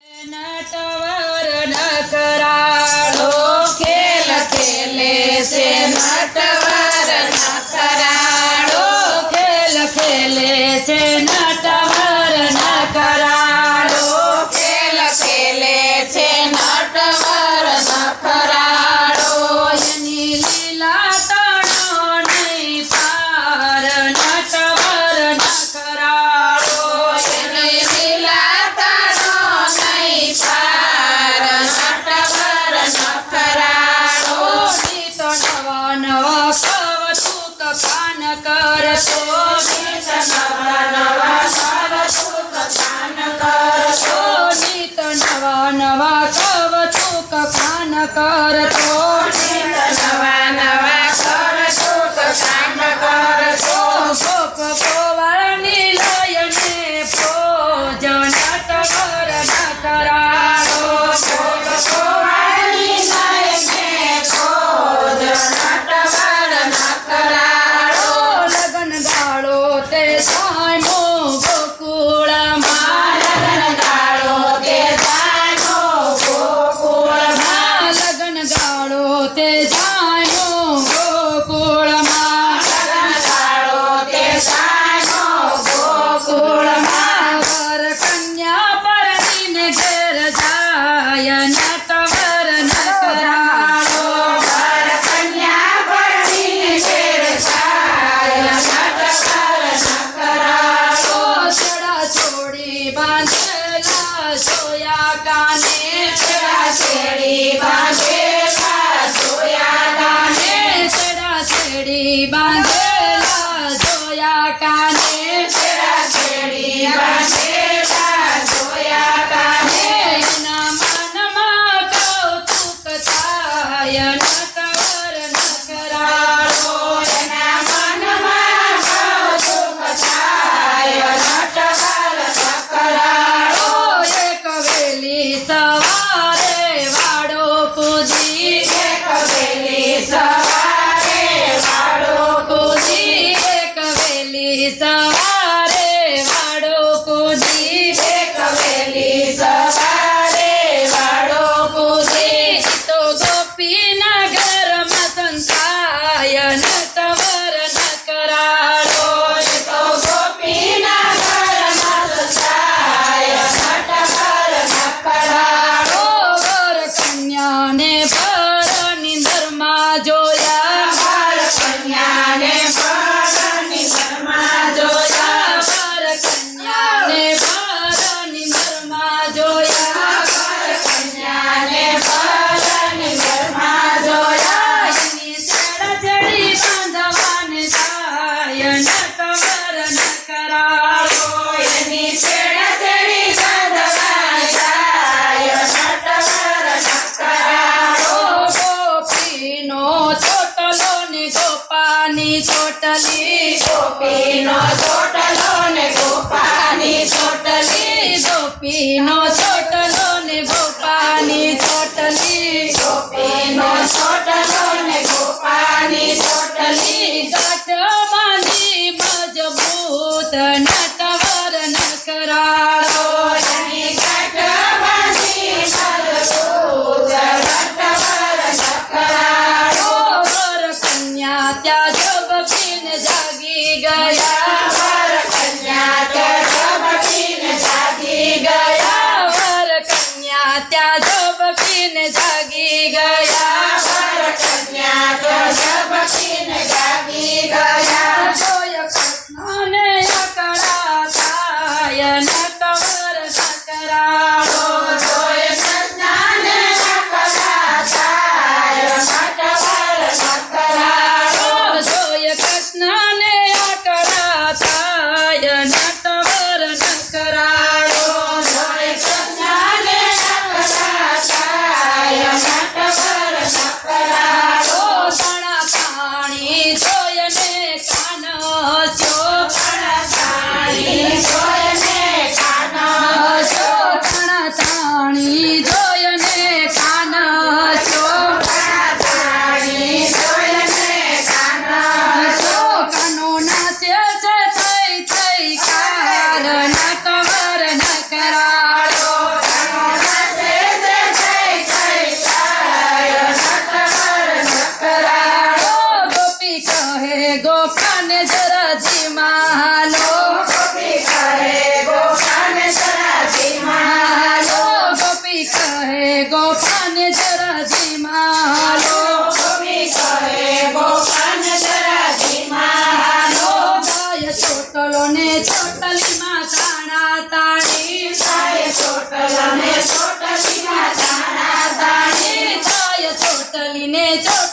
નટવર નકરાળો ખેલ ખેલે છે નટવર નકરાળો ખેલ ખેલે છે નટવર નકરાળો ખેલ ખેલે છે નટવર નકરાળો એની લીલા તણો નહીં પાર નટવર નકરાળો એની લીલા તણો નહીં પાર નટવર નકરાળો ગીત નવા નવા કવતુક કાન કરતો ગીત નવા નવા કવતુક કાન કરતો ગીત નવા નવા કવતુક કાન કરતો ગીત નવા નવા કવતુક કાન કરતો ગોપ ગોવાળની લયને ભોજ નટવર નકરાળો ગોપ ગોવાળની લયને ભોજ નટવર નકરાળો લગન ગાળો તે સામો ગોકુળમાં લગન ગાળો તે સામો ગોકુળમાં લગન ગાળો તે સામો ગોકુળમાં લગન ગાળો તે સામો ગોકુળમાં વર કન્યા પરણીને ઘેર જાય નટવર નકરાળો વર કન્યા પરણીને ઘેર જાય નટવર નકરાળો છેડા છોડી બાંધેલા સોયા કાને છેડા છેડી બાંધેલા સોયા કાને છેડા છેડી બાંધેલા સોયા કાને છેડા છેડી બાંધેલા સોયા કાને એના મનમાં કૌતુક થાય નટવર નકરાળો એના મનમાં કૌતુક થાય નટવર નકરાળો એક વેલી સવારે વાડો પૂજી એક વેલી સવારે વાડો પૂજી એક વેલી સવારે વાડો પૂજી એક વેલી સવારે વાડો પૂજી તો ગોપીના ઘરમાં સંતાય નટવર નકરાળો તો ગોપીના ઘરમાં સંતાય નટવર નકરાળો વર કન્યાને ભર નિંદરમાં જોયા વર કન્યાને ભર નિંદરમાં જોયા વર કન્યાને ભર નિંદરમાં જોયા વર કન્યાને ભર નિંદરમાં જોયા એની છેડા છેડી બાંધવાને જાય નટવર નકરાળો એની છેડા છેડી બાંધવાને જાય નટવર નકરાળો ગોપીનો ચોટલો ને ગોપાની ચોટલી ગોપીનો ચોટલો ને ગોપાની ચોટલી ગોપીનો ચોટલો ને ગોપાની ચોટલી ગોપીનો ચોટલો ને ગોપાની ચોટલી ગાંઠ બાંધી મજબૂત નટવર નકરાળો એની ગાંઠ બાંધી મજબૂત નટવર નકરાળો વર કન્યા ત્યાં ઝબકીને જાગી ગયા વર કન્યા ત્યાં ઝબકીને જાગી ગયા વર કન્યા ત્યાં ઝબકીને જાગી ગયા વર કન્યા ત્યાં ઝબકીને જાગી ગયા જોય કૃષ્ણને અકળા થાય નટવર નકરાળો જોય કૃષ્ણને અકળા થાય નટવર નકરાળો જોય કૃષ્ણને અકળા ગોપાને જરાજીમાં હાલો ગોપી કહે ગોપાને જરાજીમાં હાલો ગોપી કહે ગોપાને જરાજીમાં હાલો ગોપી કહે ગોપાને જરાજીમાં હાલો ગાય ચોટલો ને ચોટલીમાં તાણા તાણી ગાય ચોટલો ને ચોટલીમાં તાણા તાણી ગાય ચોટલી ને ચોટલી